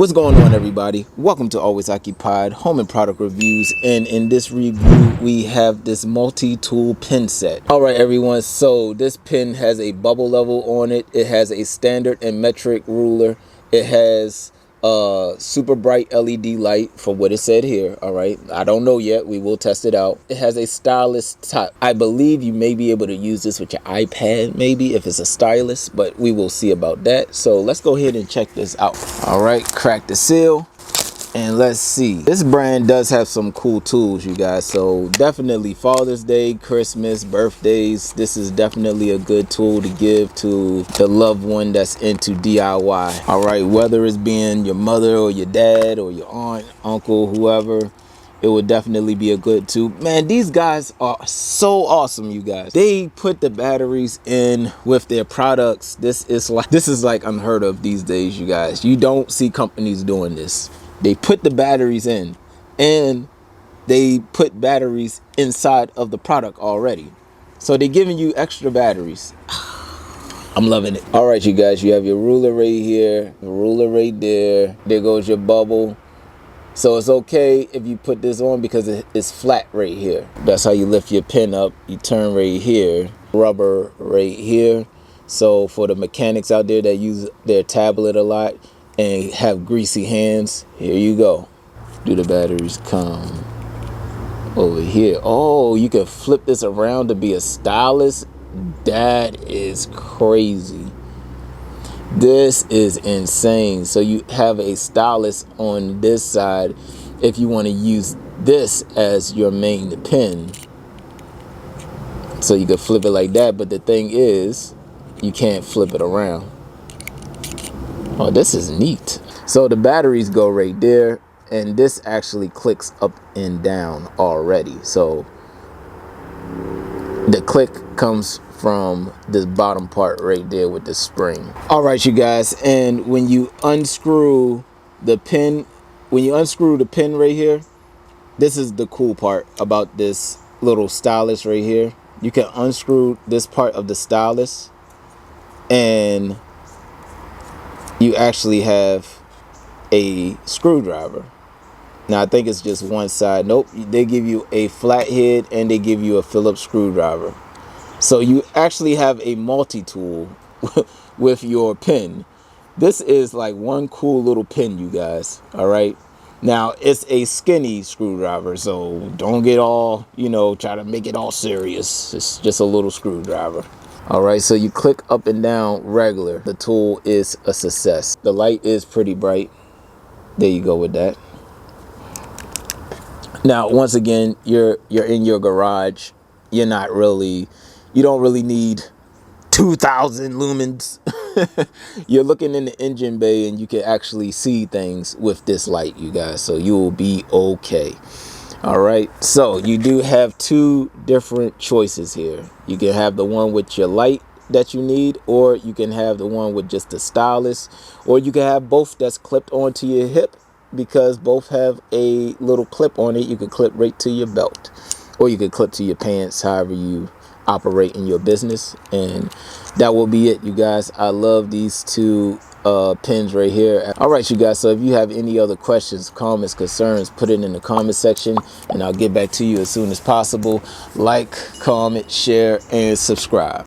What's going on, everybody? Welcome to Always Occupied Home and Product Reviews, and in this review we have this multi-tool pin set. All right, everyone, so this pin has a bubble level on it. It has a standard and metric ruler. It has a super bright LED light from what it said here. All right, I don't know yet, we will test it out. It has a stylus top. I believe you may be able to use this with your iPad, maybe, if it's a stylus, but we will see about that. So let's go ahead and check this out. All right, crack the seal and let's see. This brand does have some cool tools, you guys, so definitely Father's Day, Christmas, birthdays, this is definitely a good tool to give to the loved one that's into DIY. All right, whether it's being your mother or your dad or your aunt, uncle, whoever, it would definitely be a good tool. Man, these guys are so awesome, you guys. They put the batteries in with their products. This is like unheard of these days, you guys. You don't see companies doing this. They put the batteries in and they put batteries inside of the product already. So they're giving you extra batteries. I'm loving it. All right, you guys, you have your ruler right here, the ruler right there. There goes your bubble. So it's okay if you put this on because it's flat right here. That's how you lift your pin up. You turn right here, rubber right here. So for the mechanics out there that use their tablet a lot and have greasy hands, here you go. Do the batteries come over here? Oh, you can flip this around to be a stylus. That is crazy. This is insane. So you have a stylus on this side if you want to use this as your main pin. So you can flip it like that, but the thing is, you can't flip it around. Oh, this is neat. So the batteries go right there, and this actually clicks up and down already. So the click comes from this bottom part right there with the spring. All right, you guys, and when you unscrew the pin, right here, this is the cool part about this little stylus right here. You can unscrew this part of the stylus and you actually have a screwdriver. Now I think it's just one side. Nope, they give you a flathead and they give you a Phillips screwdriver. So you actually have a multi-tool with your pin. This is like one cool little pin, you guys. All right. Now it's a skinny screwdriver, so don't get all, try to make it all serious. It's just a little screwdriver. All right, so you click up and down regular. The tool is a success. The light is pretty bright. There you go with that. Now, once again, you're in your garage. You don't really need 2,000 lumens. You're looking in the engine bay and you can actually see things with this light, you guys, so you will be okay. All right, so you do have two different choices here. You can have the one with your light that you need, or you can have the one with just the stylus, or you can have both that's clipped onto your hip, because both have a little clip on it. You can clip right to your belt, or you can clip to your pants, however you operate in your business. And that will be it, you guys. I love these two pins right here. All right, you guys, so if you have any other questions, comments, concerns, put it in the comment section and I'll get back to you as soon as possible. Like, comment, share, and subscribe.